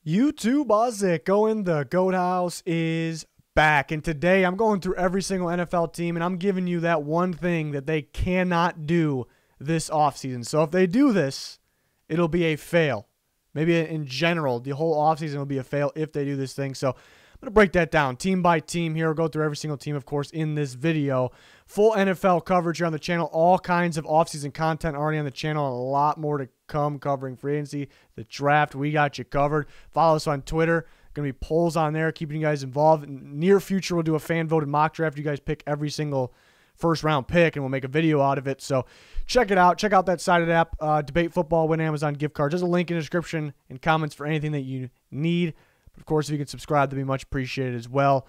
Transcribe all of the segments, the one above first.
YouTube, how's it going? The Goat House is back, and today I'm going through every single NFL team, and I'm giving you that one thing that they cannot do this offseason. So if they do this, it'll be a fail. Maybe in general, the whole offseason will be a fail if they do this thing. So I'm going to break that down team by team here. We'll go through every single team, of course, in this video. Full NFL coverage here on the channel. All kinds of offseason content already on the channel. A lot more to come covering free agency, the draft. We got you covered. Follow us on Twitter. Going to be polls on there, keeping you guys involved. In near future, we'll do a fan-voted mock draft. You guys pick every single first-round pick, and we'll make a video out of it. So check it out. Check out that sided app. Debate Football, win Amazon gift cards. There's a link in the description and comments for anything that you need. Of course, if you can subscribe, that'd be much appreciated as well.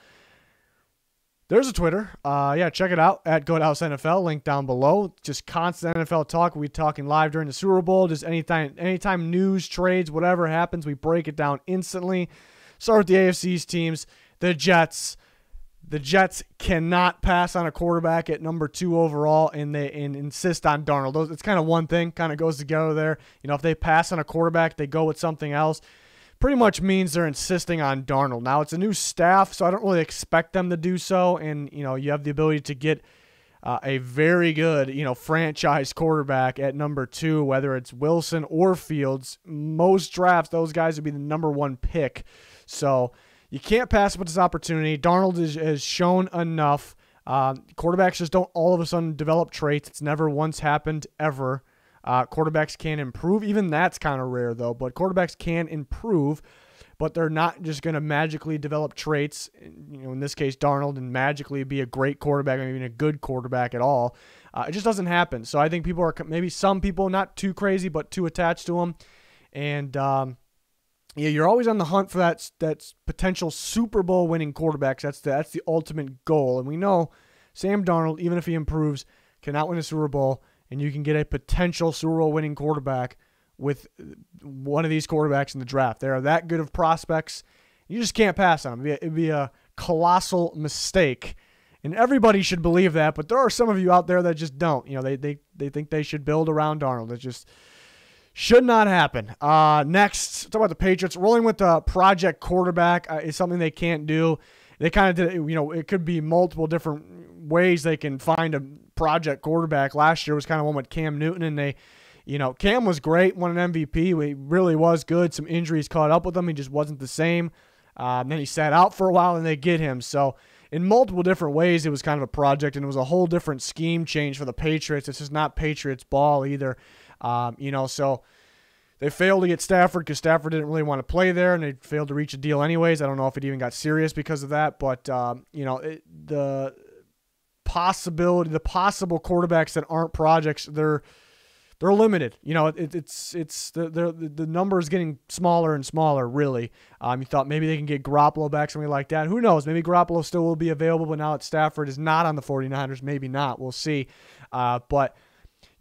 There's a Twitter. Yeah, check it out at Goathouse NFL. Link down below. Just constant NFL talk. We'll be talking live during the Super Bowl. Just anytime news, trades, whatever happens, we break it down instantly. Start with the AFC East teams. The Jets. The Jets cannot pass on a quarterback at number 2 overall, and they insist on Darnold. It's kind of one thing. Kind of goes together there. You know, if they pass on a quarterback, they go with something else. Pretty much means they're insisting on Darnold. Now, it's a new staff, so I don't really expect them to do so. And, you know, you have the ability to get a very good, franchise quarterback at number 2, whether it's Wilson or Fields. Most drafts, those guys would be the number 1 pick. So you can't pass up this opportunity. Darnold has shown enough. Quarterbacks just don't all of a sudden develop traits. It's never once happened ever. Quarterbacks can improve. Even that's kind of rare, though. But quarterbacks can improve, but they're not just going to magically develop traits, in this case, Darnold, and magically be a great quarterback, maybe even a good quarterback at all. It just doesn't happen. So I think people are, maybe some people, not too crazy, but too attached to him. And, yeah, you're always on the hunt for that potential Super Bowl winning quarterbacks. That's the ultimate goal. And we know Sam Darnold, even if he improves, cannot win a Super Bowl. And you can get a potential Super Bowl winning quarterback with one of these quarterbacks in the draft. They are that good of prospects. You just can't pass on them. It'd be a colossal mistake. And everybody should believe that, but there are some of you out there that just don't. They think they should build around Darnold. It just should not happen. Next, talk about the Patriots. Rolling with the project quarterback is something they can't do. They kind of did, it could be multiple different ways they can find a project quarterback. Last year was kind of one with Cam Newton, and Cam was great, won an MVP. He really was good. Some injuries caught up with him. He just wasn't the same. Then he sat out for a while, and they get him. So in multiple different ways, it was kind of a project, and it was a whole different scheme change for the Patriots. It's just not Patriots ball either. So they failed to get Stafford because Stafford didn't really want to play there, and they failed to reach a deal anyways. I don't know if it even got serious because of that, but the possible quarterbacks that aren't projects, they're limited. The number is getting smaller and smaller, really. You thought maybe they can get Garoppolo back, something like that. Who knows? Maybe Garoppolo still will be available, but now that Stafford is not on the 49ers, maybe not. We'll see. But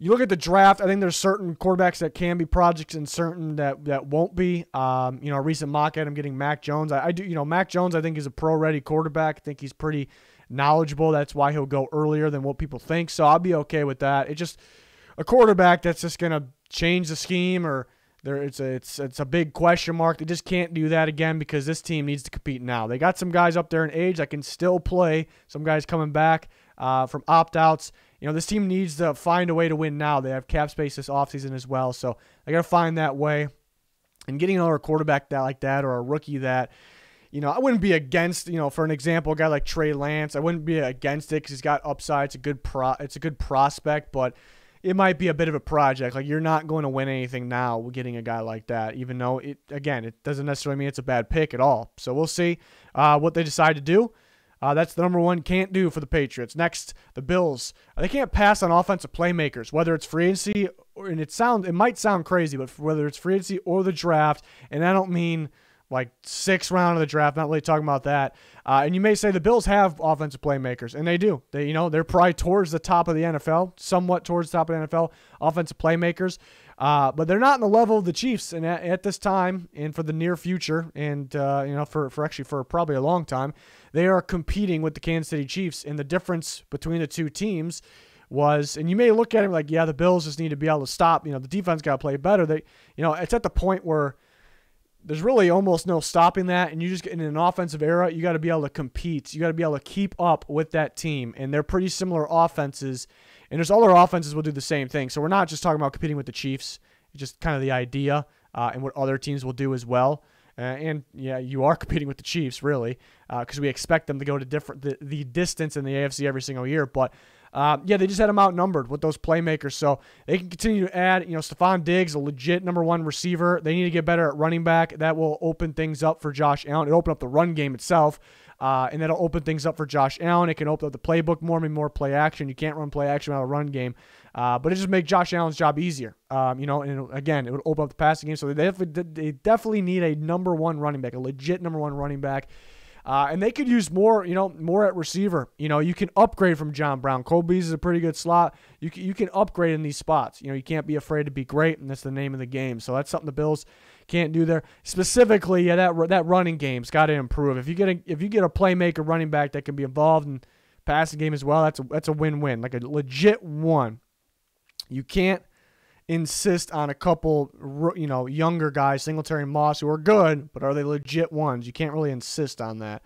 you look at the draft, I think there's certain quarterbacks that can be projects and certain that won't be. A recent mock at him getting Mac Jones. Mac Jones, I think, is a pro-ready quarterback. I think he's pretty knowledgeable. That's why he'll go earlier than what people think. So I'll be okay with that. It's just a quarterback that's just going to change the scheme, or it's a big question mark. They just can't do that again because this team needs to compete now. They got some guys up there in age that can still play. Some guys coming back from opt-outs. This team needs to find a way to win now. They have cap space this offseason as well, so they got to find that way. And getting another quarterback like that, or a rookie that, I wouldn't be against, for an example, a guy like Trey Lance. I wouldn't be against it because he's got upside. It's a good prospect, but it might be a bit of a project. Like, you're not going to win anything now with getting a guy like that, even though it doesn't necessarily mean it's a bad pick at all. So we'll see what they decide to do. That's the number 1 can't do for the Patriots. Next, the Bills. They can't pass on offensive playmakers, whether it's free agency, and it might sound crazy, but whether it's free agency or the draft, and I don't mean like 6th round of the draft, not really talking about that. And you may say the Bills have offensive playmakers, and they do. They're probably towards the top of the NFL, somewhat towards the top of the NFL, offensive playmakers. But they're not in the level of the Chiefs, and at this time, and for the near future, and for probably a long time, they are competing with the Kansas City Chiefs. And the difference between the two teams was, and you may look at it like, yeah, the Bills just need to be able to stop. The defense got to play better. It's at the point where there's really almost no stopping that. And you just get in an offensive era, you got to be able to compete. You got to be able to keep up with that team. And they're pretty similar offenses. And there's other offenses will do the same thing. So we're not just talking about competing with the Chiefs. It's just kind of the idea and what other teams will do as well. And yeah, you are competing with the Chiefs, really, because we expect them to go to the distance in the AFC every single year. But yeah, they just had them outnumbered with those playmakers, so they can continue to add. Stephon Diggs, a legit #1 receiver. They need to get better at running back. That will open things up for Josh Allen. It'll open up the run game itself, and that'll open things up for Josh Allen. It can open up the playbook more play action. You can't run play action without a run game. But it just makes Josh Allen's job easier. And again, it would open up the passing game. So they definitely need a #1 running back, a legit #1 running back. And they could use more at receiver. You can upgrade from John Brown. Cole Beasley is a pretty good slot. You can upgrade in these spots. You can't be afraid to be great, and that's the name of the game. So that's something the Bills can't do there. Specifically, yeah, that running game's got to improve. If you get a playmaker running back that can be involved in passing game as well, that's a win-win, like a legit one. You can't insist on a couple, younger guys, Singletary and Moss, who are good, but are they legit ones? You can't really insist on that.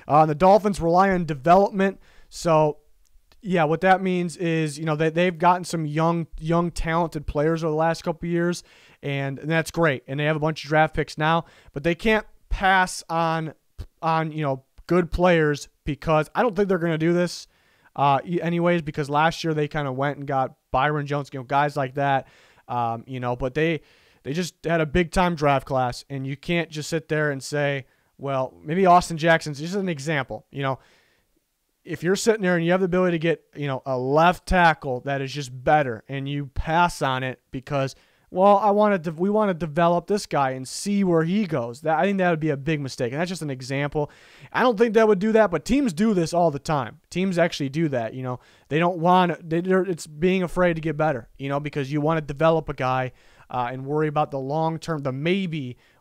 The Dolphins rely on development. So, yeah, what that means is, they've gotten some young, talented players over the last couple of years, and that's great. And they have a bunch of draft picks now, but they can't pass on good players, because I don't think they're going to do this anyways, because last year they kind of went and got Byron Jones, guys like that, but they just had a big-time draft class, and you can't just sit there and say, well, maybe Austin Jackson's just an example. If you're sitting there and you have the ability to get, a left tackle that is just better, and you pass on it because, well, we want to develop this guy and see where he goes. I think that would be a big mistake, and that's just an example. I don't think that would do that, but teams do this all the time. Teams actually do that. They don't want it's being afraid to get better, because you want to develop a guy and worry about the long-term,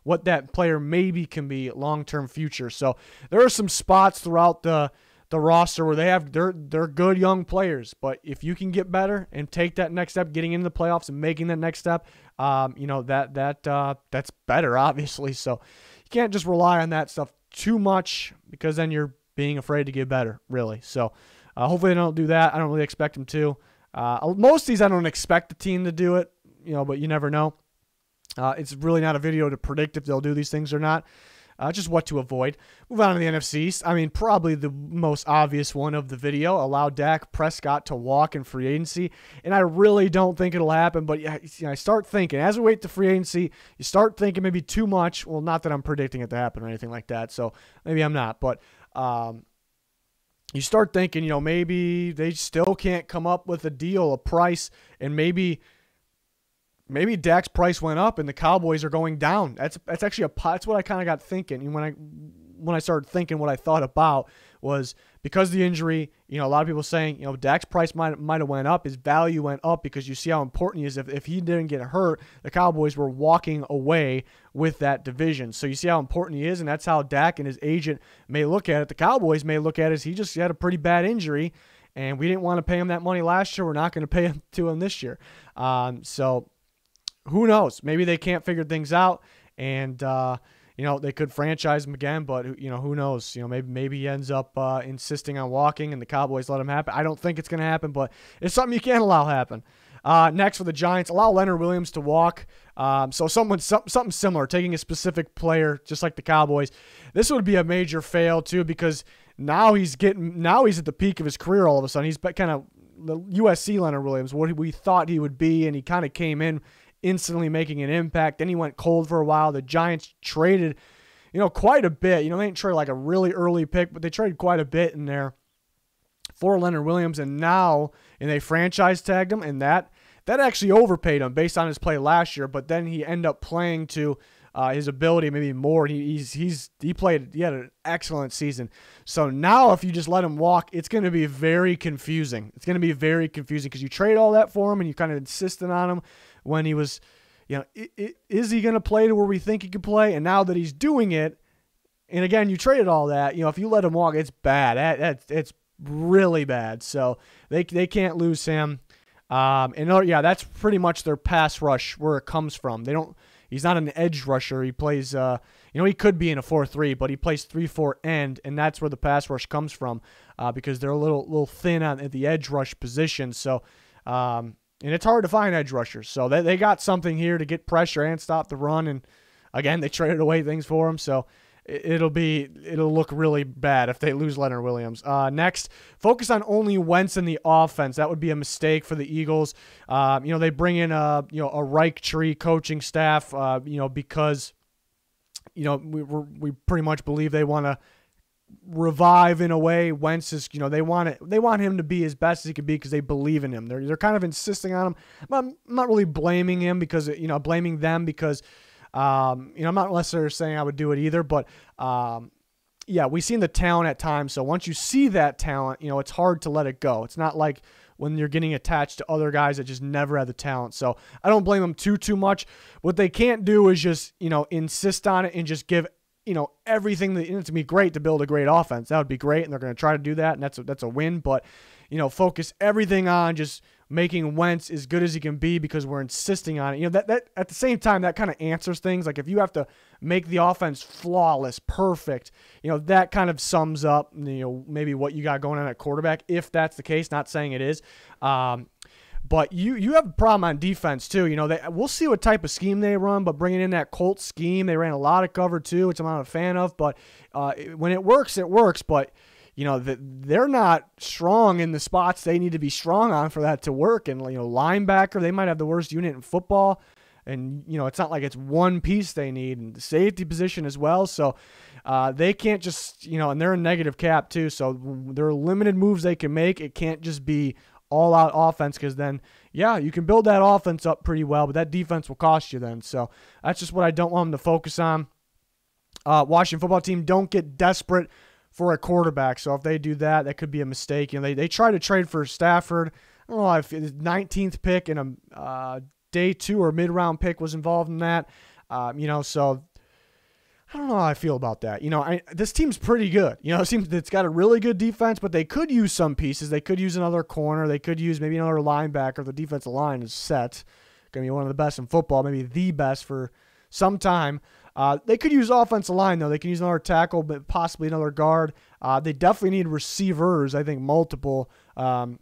what that player maybe can be long-term future. So there are some spots throughout the roster where they're good young players, but if you can get better and take that next step, getting into the playoffs and making that next step, that's better, obviously. So you can't just rely on that stuff too much, because then you're being afraid to get better, really. So hopefully they don't do that. I don't really expect them to. Most of these I don't expect the team to do it, but you never know. It's really not a video to predict if they'll do these things or not. Just what to avoid. Move on to the NFC East. I mean, probably the most obvious one of the video. Allow Dak Prescott to walk in free agency. And I really don't think it'll happen, but I start thinking, as we wait to free agency, you start thinking maybe too much. Well, not that I'm predicting it to happen or anything like that, so maybe I'm not. But you start thinking, maybe they still can't come up with a deal, a price, and maybe Dak's price went up and the Cowboys are going down. That's actually that's what I kind of got thinking. And when I started thinking, what I thought about was, because of the injury, a lot of people saying, Dak's price might have went up, his value went up, because you see how important he is. If he didn't get hurt, the Cowboys were walking away with that division. So you see how important he is, and that's how Dak and his agent may look at it. The Cowboys may look at it as he just had a pretty bad injury, and we didn't want to pay him that money last year. We're not going to pay him to him this year. So who knows? Maybe they can't figure things out, and they could franchise him again. But who knows? Maybe he ends up insisting on walking, and the Cowboys let him happen. I don't think it's going to happen, but it's something you can't allow happen. Next for the Giants, allow Leonard Williams to walk. So something similar, taking a specific player, just like the Cowboys. This would be a major fail too, because now he's at the peak of his career. All of a sudden, he's kind of the USC Leonard Williams, what we thought he would be, and he kind of came in instantly making an impact. Then he went cold for a while. The Giants traded, quite a bit. They didn't trade like a really early pick, but they traded quite a bit in there for Leonard Williams, and they franchise tagged him, and that actually overpaid him based on his play last year. But then he ended up playing to his ability, maybe more. He had an excellent season. So now if you just let him walk, it's going to be very confusing. It's going to be very confusing, because you trade all that for him and you kind of insisted on him when he was, is he going to play to where we think he could play? And now that he's doing it, and again, you traded all that, if you let him walk, it's bad. It's really bad. So they can't lose him. That's pretty much their pass rush, where it comes from. They don't, He's not an edge rusher. He plays, he could be in a 4-3, but he plays 3-4 end, and that's where the pass rush comes from because they're a little thin at the edge rush position. So, and it's hard to find edge rushers. So they got something here to get pressure and stop the run. And again, they traded away things for him. So it'll look really bad if they lose Leonard Williams. Next, focus on only Wentz in the offense. That would be a mistake for the Eagles. They bring in a Reich tree coaching staff, because we pretty much believe they want to revive in a way. Wentz is, they want him to be as best as he could be because they believe in him. They're kind of insisting on him. I'm not really blaming him because, blaming them because, I'm not necessarily saying I would do it either, but, we've seen the talent at times. So once you see that talent, it's hard to let it go. It's not like when you're getting attached to other guys that just never had the talent. So I don't blame them too much. What they can't do is just, insist on it and just give, everything. It's going to be great to build a great offense. That would be great. And they're going to try to do that. And that's a win. But, focus everything on just making Wentz as good as he can be because we're insisting on it. That at the same time, that kind of answers things. Like if you have to make the offense flawless, perfect, that kind of sums up, maybe what you got going on at quarterback, if that's the case. Not saying it is. But you have a problem on defense too. We'll see what type of scheme they run, but bringing in that Colts scheme, they ran a lot of cover too, which I'm not a fan of. But when it works, it works. But they're not strong in the spots they need to be strong on for that to work. And linebacker, they might have the worst unit in football. And it's not like it's one piece they need, and the safety position as well. So they can't just and they're in negative cap too. So there are limited moves they can make. It can't just be all-out offense because then, you can build that offense up pretty well, but that defense will cost you then. So that's just what I don't want them to focus on. Washington football team, don't get desperate for a quarterback. So if they do that, that could be a mistake. They try to trade for Stafford. I don't know if the 19th pick and a day 2 or mid-round pick was involved in that. So I don't know how I feel about that. This team's pretty good. It seems it's got a really good defense, but they could use some pieces. They could use another corner. They could use maybe another linebacker. The defensive line is set. Going to be one of the best in football, maybe the best for some time. They could use offensive line, though. They can use another tackle, but possibly another guard. They definitely need receivers, I think, multiple. In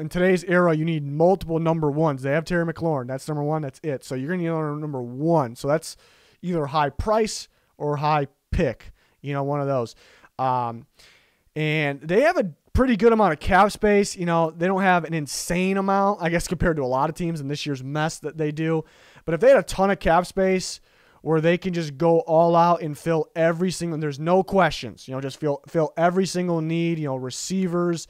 today's era, you need multiple number ones. They have Terry McLaurin. That's number one. That's it. So you're going to need another number one. So that's either high price or high pick, one of those. And they have a pretty good amount of cap space. They don't have an insane amount, I guess, compared to a lot of teams in this year's mess that they do. But if they had a ton of cap space where they can just go all out and fill every single, there's no questions, just fill every single need, receivers,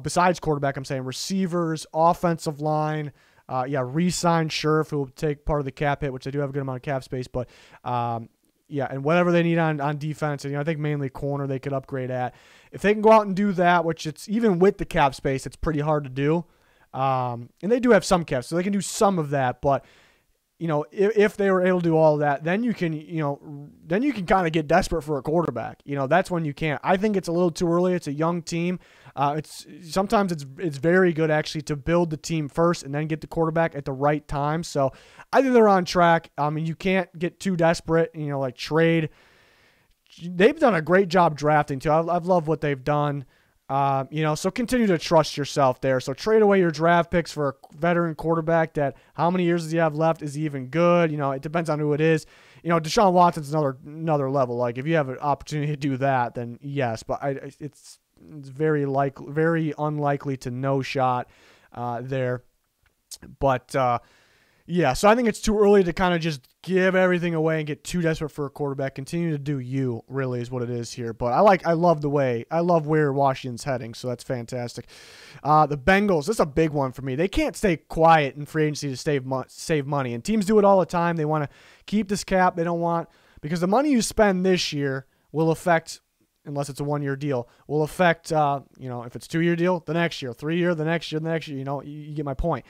besides quarterback, I'm saying receivers, offensive line, re-sign Scherf, who will take part of the cap hit, which they do have a good amount of cap space, but and whatever they need on defense, and I think mainly corner they could upgrade at. If they can go out and do that, which it's even with the cap space, it's pretty hard to do. And they do have some cap, so they can do some of that, but if they were able to do all of that, then you can kind of get desperate for a quarterback. That's when you can't. I think it's a little too early. It's a young team. Sometimes it's very good actually to build the team first and then get the quarterback at the right time. So I think they're on track. You can't get too desperate. Like trade. They've done a great job drafting too. I've loved what they've done. So continue to trust yourself there. So trade away your draft picks for a veteran quarterback that how many years does he have left? Is he even good? It depends on who it is. Deshaun Watson's another level. Like if you have an opportunity to do that, then yes, but it's very unlikely to no shot there. But so I think it's too early to kind of just give everything away and get too desperate for a quarterback. Continue to do you, really, is what it is here. But I love where Washington's heading, so that's fantastic. The Bengals, this is a big one for me. They can't stay quiet in free agency to save money, and teams do it all the time. They want to keep this cap. They don't want, because the money you spend this year will affect, unless it's a 1-year deal, will affect, if it's a 2-year deal, the next year, 3-year, the next year, you get my point.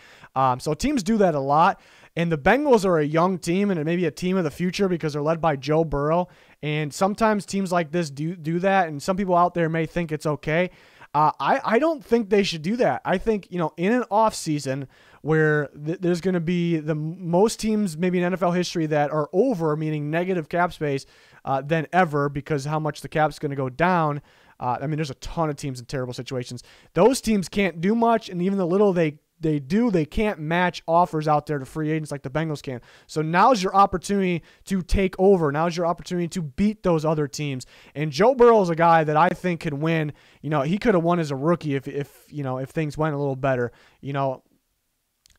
So teams do that a lot, and the Bengals are a young team and maybe a team of the future because they're led by Joe Burrow, and sometimes teams like this do that, and some people out there may think it's okay. I don't think they should do that. I think, in an offseason where there's going to be the most teams maybe in NFL history that are over, meaning negative cap space, than ever because how much the cap's going to go down. I mean, there's a ton of teams in terrible situations. Those teams can't do much, and even the little they do, they can't match offers out there to free agents like the Bengals can. So now's your opportunity to take over. Now's your opportunity to beat those other teams. And Joe Burrow is a guy that I think could win. You know, he could have won as a rookie if things went a little better. You know,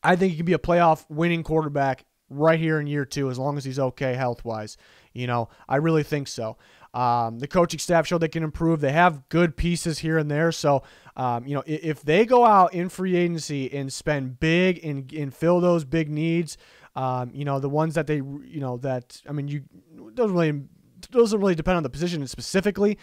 I think he could be a playoff winning quarterback right here in year 2 as long as he's okay health-wise. You know, I really think so. The coaching staff showed they can improve. They have good pieces here and there. So, if they go out in free agency and spend big and fill those big needs, the ones that doesn't really depend on the position specifically.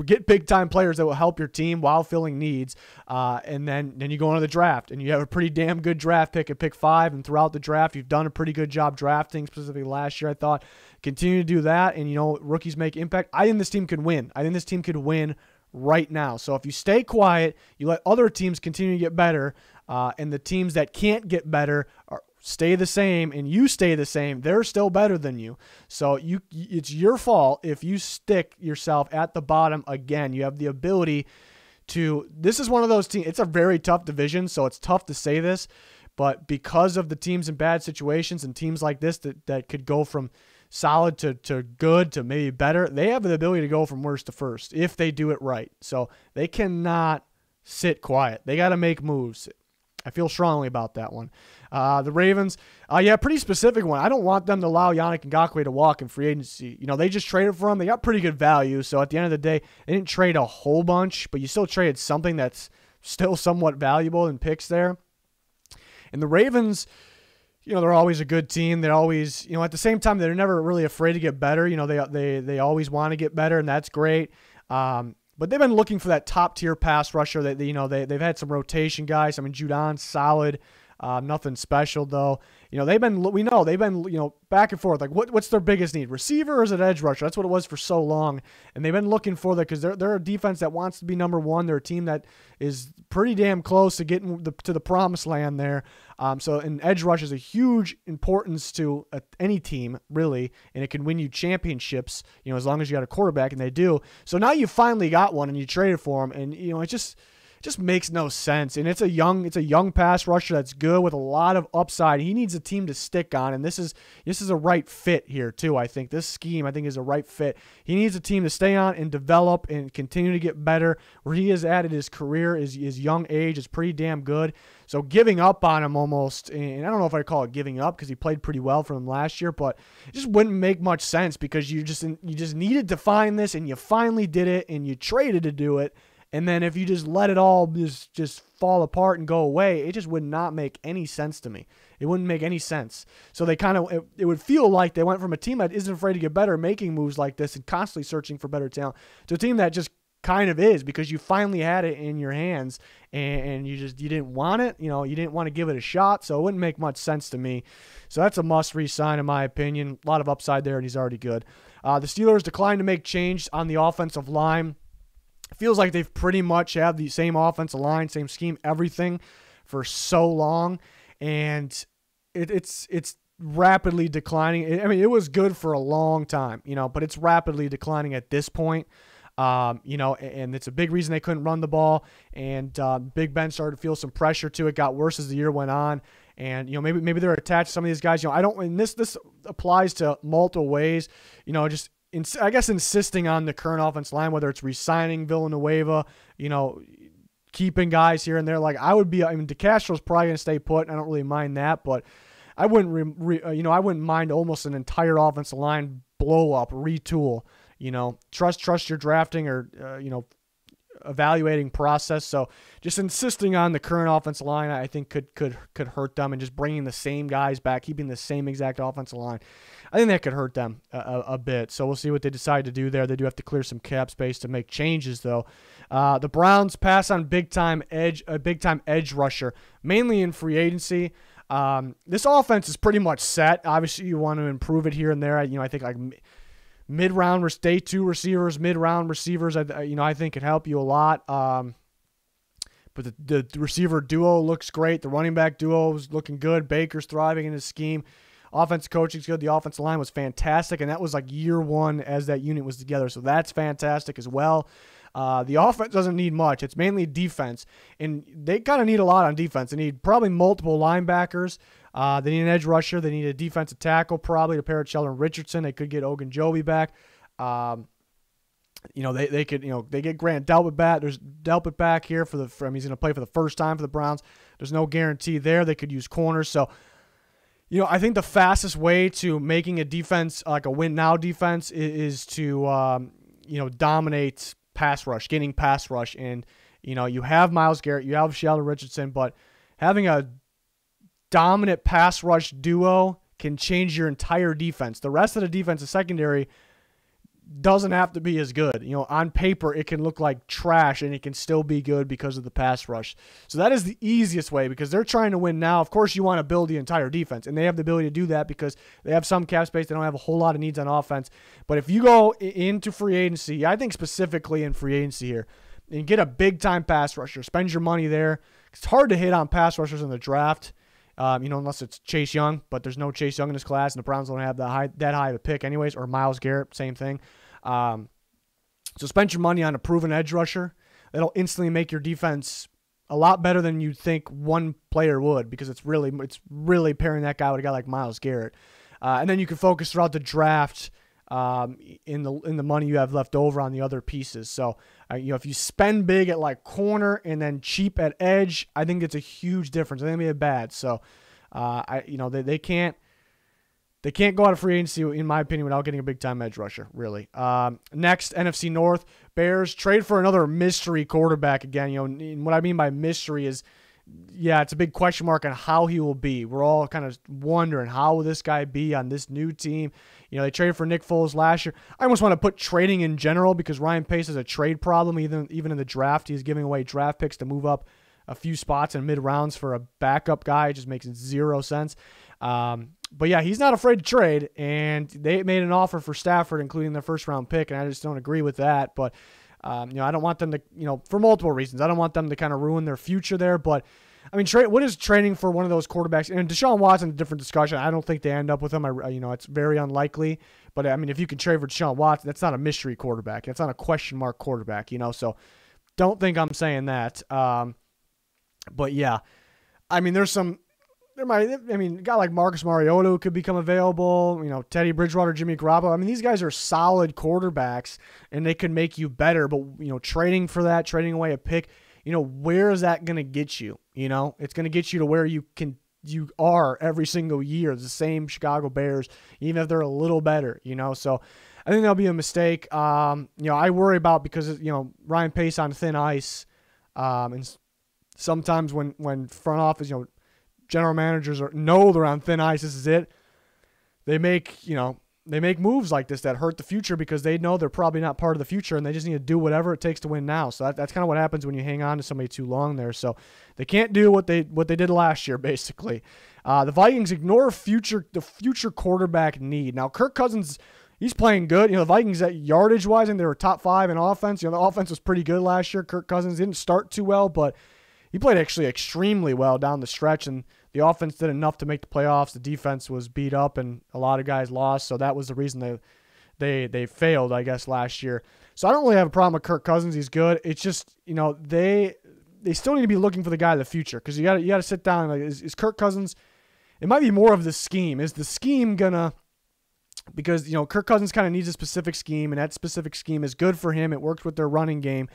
Get big-time players that will help your team while filling needs, and then you go into the draft, and you have a pretty damn good draft pick at pick 5, and throughout the draft, you've done a pretty good job drafting, specifically last year, I thought. Continue to do that, and, rookies make impact. I think this team could win. I think this team could win right now. So if you stay quiet, you let other teams continue to get better, and the teams that can't get better stay the same, and you stay the same, they're still better than you. So it's your fault if you stick yourself at the bottom again. You have the ability to – this is one of those teams – it's a very tough division, so it's tough to say this, but because of the teams in bad situations and teams like this that could go from solid to good to maybe better, they have the ability to go from worst to first if they do it right. So they cannot sit quiet. They got to make moves. I feel strongly about that one. The Ravens, pretty specific one. I don't want them to allow Yannick Ngakoue to walk in free agency. They just traded for him. They got pretty good value. So at the end of the day, they didn't trade a whole bunch, but you still traded something that's still somewhat valuable in picks there. And the Ravens, they're always a good team. They're always, at the same time, they're never really afraid to get better. They always want to get better, and that's great. But they've been looking for that top-tier pass rusher. They've had some rotation guys. I mean, Judon's solid. Nothing special, though. They've been back and forth. Like, what's their biggest need? Receiver or is it edge rusher? That's what it was for so long. And they've been looking for that because they're a defense that wants to be number one. They're a team that is pretty damn close to getting to the promised land there. So an edge rush is a huge importance to any team, really, and it can win you championships, as long as you got a quarterback, and they do. So now you finally got one, and you traded for him, and, it just makes no sense. And it's a young pass rusher that's good with a lot of upside. He needs a team to stick on, and this is a right fit here too. I think this scheme is a right fit. He needs a team to stay on and develop and continue to get better. Where he is at his career, his young age is pretty damn good. So giving up on him almost, and I don't know if I call it giving up because he played pretty well for him last year, but it just wouldn't make much sense because you just needed to find this, and you finally did it, and you traded to do it. And then if you just let it all just fall apart and go away, it just would not make any sense to me. It wouldn't make any sense. So they it would feel like they went from a team that isn't afraid to get better, making moves like this and constantly searching for better talent, to a team that just kind of is, because you finally had it in your hands and you didn't want it. You didn't want to give it a shot, so it wouldn't make much sense to me. So that's a must re-sign in my opinion. A lot of upside there, and he's already good. The Steelers declined to make change on the offensive line. It feels like they've pretty much had the same offensive line, same scheme, everything for so long, and it's rapidly declining. It was good for a long time, but it's rapidly declining at this point. And it's a big reason they couldn't run the ball, and Big Ben started to feel some pressure to it. Got worse as the year went on, and maybe they're attached to some of these guys. And this applies to multiple ways. I guess insisting on the current offense line, whether it's re-signing Villanueva, keeping guys here and there. Like DeCastro's probably going to stay put. I don't really mind that, but I wouldn't, I wouldn't mind almost an entire offensive line blow up, retool. Trust your drafting or evaluating process. So just insisting on the current offensive line, I think could hurt them, and just bringing the same guys back, keeping the same exact offensive line, I think that could hurt them a bit. So we'll see what they decide to do there. They do have to clear some cap space to make changes, though. The Browns pass on big time edge rusher, mainly in free agency. This offense is pretty much set. Obviously, you want to improve it here and there. I think like mid-round, day 2 receivers, mid-round receivers, I think could help you a lot. But But the receiver duo looks great. The running back duo is looking good. Baker's thriving in his scheme. Offensive coaching's good. The offensive line was fantastic, and that was like year one as that unit was together. So that's fantastic as well. The offense doesn't need much. It's mainly defense, and they kind of need a lot on defense. They need probably multiple linebackers. They need an edge rusher. They need a defensive tackle probably to pair with Sheldon Richardson. They could get Ogunjobi back. They could, they get Grant Delpit back. There's Delpit back here he's going to play for the first time for the Browns. There's no guarantee there. They could use corners. So, I think the fastest way to making a defense like a win now defense is to, dominate pass rush, getting pass rush. And, you have Myles Garrett, you have Sheldon Richardson, but having a dominant pass rush duo can change your entire defense. The rest of the defensive secondary doesn't have to be as good. On paper, it can look like trash, and it can still be good because of the pass rush. So that is the easiest way because they're trying to win now. Of course, you want to build the entire defense, and they have the ability to do that because they have some cap space. They don't have a whole lot of needs on offense. But if you go into free agency, I think specifically in free agency here, and get a big-time pass rusher, spend your money there. It's hard to hit on pass rushers in the draft, unless it's Chase Young, but there's no Chase Young in this class, and the Browns don't have that high of a pick anyways, or Myles Garrett, same thing. So spend your money on a proven edge rusher. That'll instantly make your defense a lot better than you think one player would because it's really pairing that guy with a guy like Myles Garrett. And then you can focus throughout the draft in the money you have left over on the other pieces. So, if you spend big at like corner and then cheap at edge, I think it's a huge difference. I think it'd be bad. So, they can't go out of free agency, in my opinion, without getting a big-time edge rusher, really. Next, NFC North, Bears trade for another mystery quarterback again. And what I mean by mystery is, it's a big question mark on how he will be. We're all kind of wondering how will this guy be on this new team. They traded for Nick Foles last year. I almost want to put trading in general because Ryan Pace has a trade problem. Even in the draft, he's giving away draft picks to move up a few spots in mid-rounds for a backup guy. It just makes zero sense. But yeah, he's not afraid to trade, and they made an offer for Stafford, including their first-round pick, and I just don't agree with that. But, I don't want them to, for multiple reasons. I don't want them to kind of ruin their future there. But, what is trading for one of those quarterbacks? And Deshaun Watson, a different discussion. I don't think they end up with him. It's very unlikely. But, if you can trade for Deshaun Watson, that's not a mystery quarterback. That's not a question mark quarterback, So don't think I'm saying that. But, yeah, there's some. A guy like Marcus Mariota could become available. Teddy Bridgewater, Jimmy Garoppolo. These guys are solid quarterbacks, and they could make you better. But trading for that, trading away a pick, where is that going to get you? It's going to get you to where you are every single year. The same Chicago Bears, even if they're a little better. So I think that'll be a mistake. I worry about because Ryan Pace on thin ice, and sometimes when front office, general managers know they're on thin ice. This is it. They make moves like this that hurt the future because they know they're probably not part of the future, and they just need to do whatever it takes to win now. So that's kind of what happens when you hang on to somebody too long there. So they can't do what they did last year, basically. The Vikings ignore the future quarterback need. Now Kirk Cousins, he's playing good. The Vikings at yardage wise, and they were top 5 in offense. The offense was pretty good last year. Kirk Cousins didn't start too well, but he played actually extremely well down the stretch, and the offense did enough to make the playoffs. The defense was beat up, and a lot of guys lost, so that was the reason they failed, I guess, last year. So I don't really have a problem with Kirk Cousins. He's good. It's just, they still need to be looking for the guy of the future because you got to sit down. Like, is Kirk Cousins? It might be more of the scheme. Is the scheme gonna? Because Kirk Cousins kind of needs a specific scheme, and that specific scheme is good for him. It works with their running game.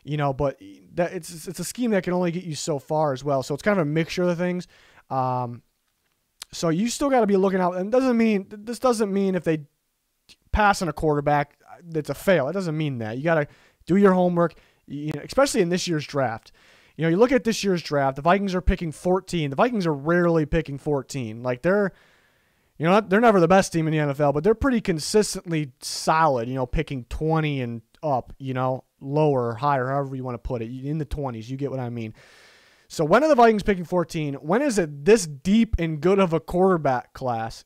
But that it's a scheme that can only get you so far as well. So it's kind of a mixture of the things. So you still got to be looking out. And this doesn't mean if they pass on a quarterback, it's a fail. It doesn't mean that. You got to do your homework, especially in this year's draft. You look at this year's draft, the Vikings are picking 14. The Vikings are rarely picking 14. Like they're never the best team in the NFL, but they're pretty consistently solid, picking 20 and up, lower or higher, however you want to put it, in the 20s. You get what I mean. So when are the Vikings picking 14? When is it this deep and good of a quarterback class,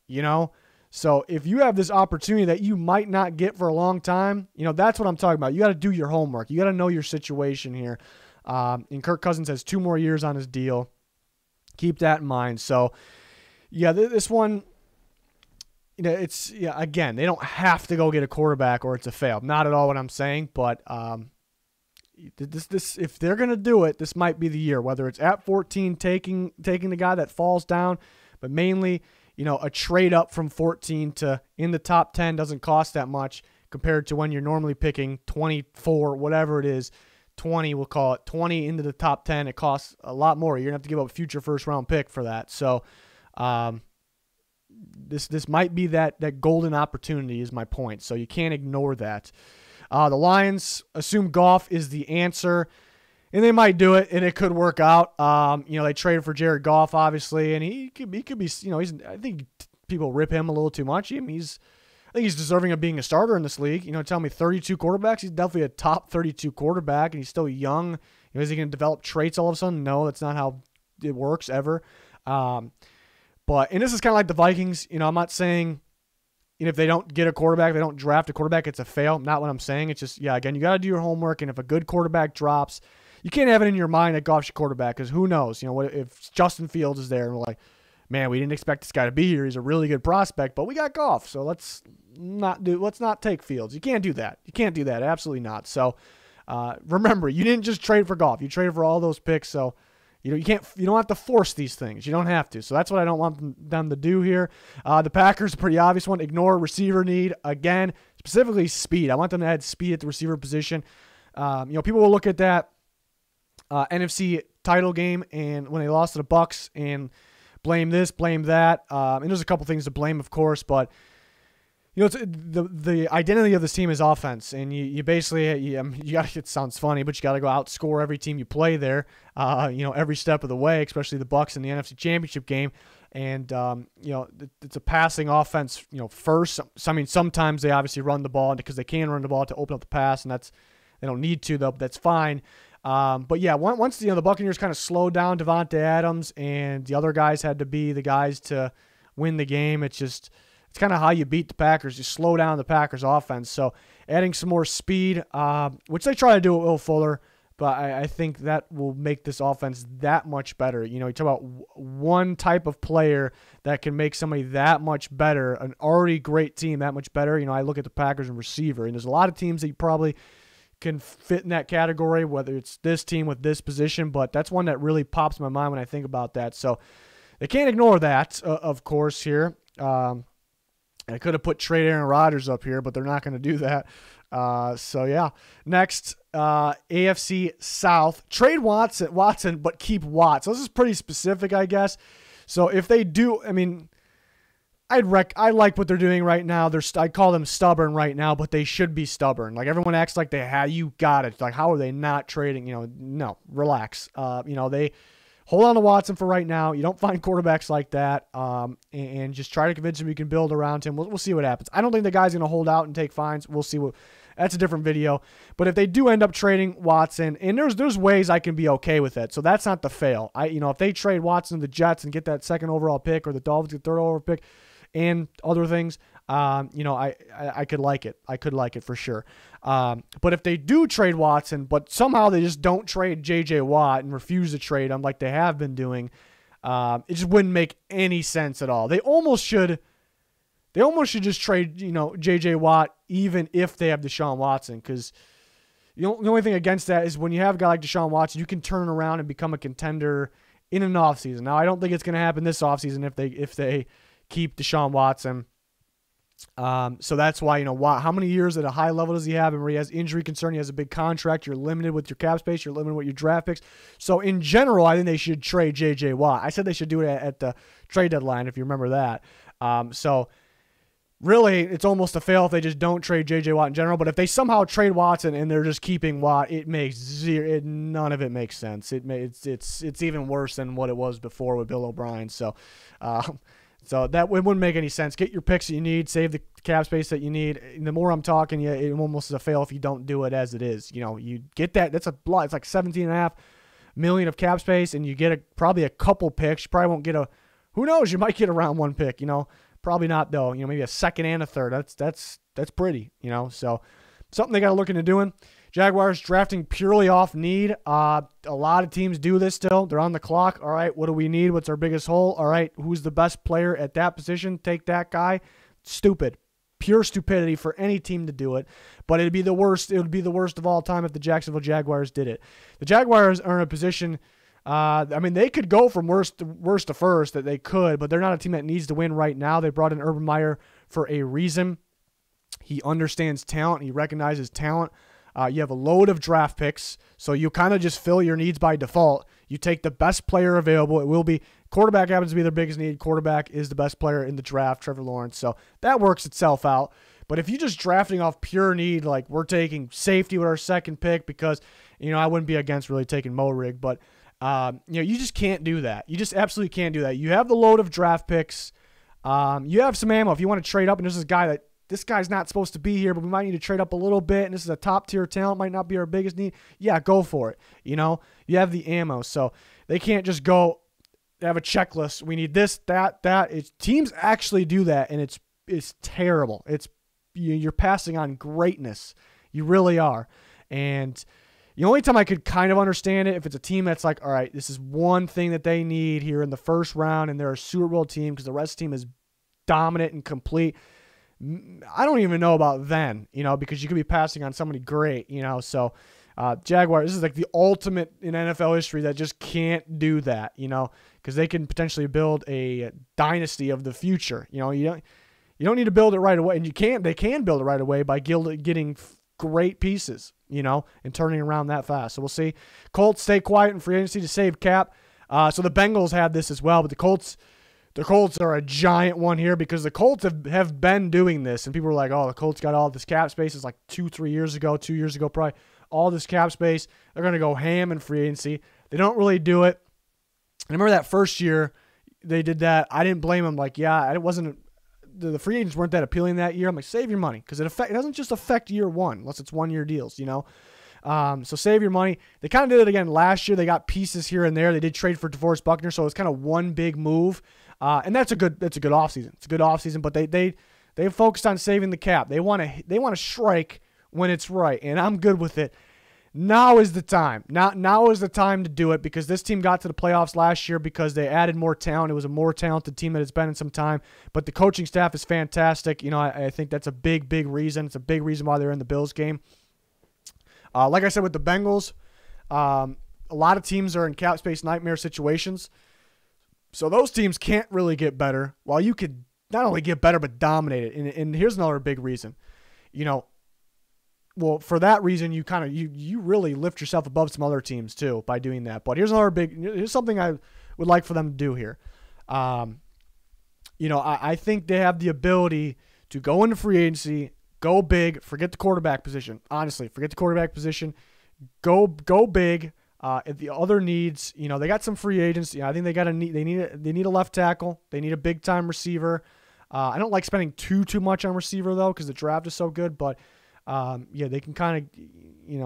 So if you have this opportunity that you might not get for a long time, that's what I'm talking about. You got to do your homework. You got to know your situation here. And Kirk Cousins has 2 more years on his deal. Keep that in mind. So, yeah, this one, again, they don't have to go get a quarterback or it's a fail. Not at all what I'm saying, but this if they're going to do it, this might be the year, whether it's at 14 taking the guy that falls down, but mainly, a trade up from 14 to in the top 10 doesn't cost that much compared to when you're normally picking 24, whatever it is, 20, we'll call it 20 into the top 10. It costs a lot more. You're going to have to give up a future first round pick for that. So, this might be that golden opportunity is my point. So you can't ignore that. The Lions assume Goff is the answer, and they might do it, and it could work out. They traded for Jared Goff, obviously, and he could be, I think people rip him a little too much. I think he's deserving of being a starter in this league. Tell me 32 quarterbacks. He's definitely a top 32 quarterback, and he's still young. Is he going to develop traits all of a sudden? No, that's not how it works ever. And this is kind of like the Vikings. I'm not saying, if they don't get a quarterback, they don't draft a quarterback, it's a fail. Not what I'm saying. It's just, again, you got to do your homework. And if a good quarterback drops, you can't have it in your mind that Goff's your quarterback because who knows? What if Justin Fields is there and we're like, man, we didn't expect this guy to be here. He's a really good prospect, but we got Goff, so let's not take Fields. You can't do that. You can't do that. Absolutely not. So remember, you didn't just trade for Goff. You traded for all those picks. So you don't have to force these things. You don't have to. So that's what I don't want them to do here. The Packers, a pretty obvious one. Ignore receiver need. Again, specifically speed. I want them to add speed at the receiver position. People will look at that NFC title game and when they lost to the Bucs and blame this, blame that. And there's a couple things to blame, of course, but it's the identity of this team is offense, and you basically you got to. It sounds funny, but you got to go outscore every team you play there. Every step of the way, especially the Bucs in the NFC Championship game, and it's a passing offense. First, sometimes they obviously run the ball because they can run the ball to open up the pass, and they don't need to though. But that's fine. But yeah, once the Buccaneers kind of slowed down Devontae Adams, and the other guys had to be the guys to win the game. It's kind of how you beat the Packers. You slow down the Packers offense. So adding some more speed, which they try to do with Will Fuller, but I think that will make this offense that much better. You talk about one type of player that can make somebody that much better, an already great team that much better. I look at the Packers and receiver, and there's a lot of teams that you probably can fit in that category, whether it's this team with this position, but that's one that really pops in my mind when I think about that. So they can't ignore that, of course, here. I could have put trade Aaron Rodgers up here, but they're not going to do that. Next, AFC South. Trade Watson, but keep Watt. So this is pretty specific, I guess. So if they do, I like what they're doing right now. I call them stubborn right now, but they should be stubborn. Like everyone acts like you got it. Like how are they not trading? No, relax. They hold on to Watson for right now. You don't find quarterbacks like that, and just try to convince him you can build around him. We'll see what happens. I don't think the guy's going to hold out and take fines. We'll see what. That's a different video. But if they do end up trading Watson, and there's ways I can be okay with it. So that's not the fail. If they trade Watson to the Jets and get that second overall pick, or the Dolphins get third overall pick, and other things, I could like it. I could like it for sure. But if they do trade Watson, but somehow they just don't trade J.J. Watt and refuse to trade him like they have been doing, it just wouldn't make any sense at all. They almost should just trade, J.J. Watt even if they have Deshaun Watson, because the only thing against that is when you have a guy like Deshaun Watson, you can turn around and become a contender in an offseason. Now, I don't think it's going to happen this offseason if they keep Deshaun Watson. So that's why, how many years at a high level does he have? And where he has injury concern, he has a big contract. You're limited with your cap space. You're limited with your draft picks. So in general, I think they should trade J.J. Watt. I said they should do it at the trade deadline, if you remember that. So really, it's almost a fail if they just don't trade J.J. Watt in general. But if they somehow trade Watson and they're just keeping Watt, none of it makes sense. It's even worse than what it was before with Bill O'Brien. So that it wouldn't make any sense. Get your picks that you need, save the cap space that you need. And the more I'm talking, it almost is a fail if you don't do it as it is. You get that. That's a lot. It's like $17.5 million of cap space, and you get probably a couple picks. You probably won't get who knows? You might get a round one pick. Probably not though. Maybe a second and a third. That's pretty. So something they got to look into doing. Jaguars drafting purely off need. A lot of teams do this still. They're on the clock. All right, what do we need? What's our biggest hole? All right, who's the best player at that position? Take that guy. Stupid. Pure stupidity for any team to do it. But it'd be the worst. It would be the worst of all time if the Jacksonville Jaguars did it. The Jaguars are in a position, they could go from worst to first, that they could, but they're not a team that needs to win right now. They brought in Urban Meyer for a reason. He understands talent. He recognizes talent. You have a load of draft picks, so you kind of just fill your needs by default. You take the best player available. It will be quarterback happens to be their biggest need. Quarterback is the best player in the draft, Trevor Lawrence. So that works itself out. But if you're just drafting off pure need, like we're taking safety with our second pick because, I wouldn't be against really taking Morig, but, you just can't do that. You just absolutely can't do that. You have the load of draft picks. You have some ammo if you want to trade up, and there's this guy's not supposed to be here, but we might need to trade up a little bit, and this is a top-tier talent, might not be our biggest need. Yeah, go for it. You have the ammo, so they can't just go have a checklist. We need this, that. Teams actually do that, and it's terrible. You're passing on greatness. You really are. And the only time I could kind of understand it, if it's a team that's like, all right, this is one thing that they need here in the first round, and they're a Super Bowl team because the rest of the team is dominant and complete. I don't even know about then, because you could be passing on somebody great, So Jaguars, this is like the ultimate in NFL history that just can't do that, because they can potentially build a dynasty of the future. You don't need to build it right away, and they can build it right away by getting great pieces, and turning around that fast. So we'll see. Colts stay quiet in free agency to save cap. So the Bengals had this as well, but the Colts are a giant one here because the Colts have been doing this, and people were like, oh, the Colts got all this cap space. It's like 2 years ago probably, all this cap space. They're going to go ham in free agency. They don't really do it. And I remember that first year they did that. I didn't blame them. Like, yeah, it wasn't the free agents weren't that appealing that year. I'm like, save your money because it doesn't just affect year one unless it's 1-year deals, So save your money. They kind of did it again last year. They got pieces here and there. They did trade for DeForest Buckner, so it's kind of one big move. And that's a good offseason. It's a good offseason, but they focused on saving the cap. They want to strike when it's right, and I'm good with it. Now is the time. Now is the time to do it because this team got to the playoffs last year because they added more talent. It was a more talented team that it's been in some time, but the coaching staff is fantastic. I think that's a big reason. It's a big reason why they're in the Bills game. Like I said with the Bengals, a lot of teams are in cap space nightmare situations. So those teams can't really get better, while you could not only get better but dominate it. And here's another big reason. Well, for that reason, you really lift yourself above some other teams too by doing that. But here's something I would like for them to do here. I think they have the ability to go into free agency, go big, forget the quarterback position. Honestly, forget the quarterback position, go big. If the other needs, they got some free agents. I think they need a left tackle. They need a big time receiver. I don't like spending too much on receiver though because the draft is so good. But they can kind of,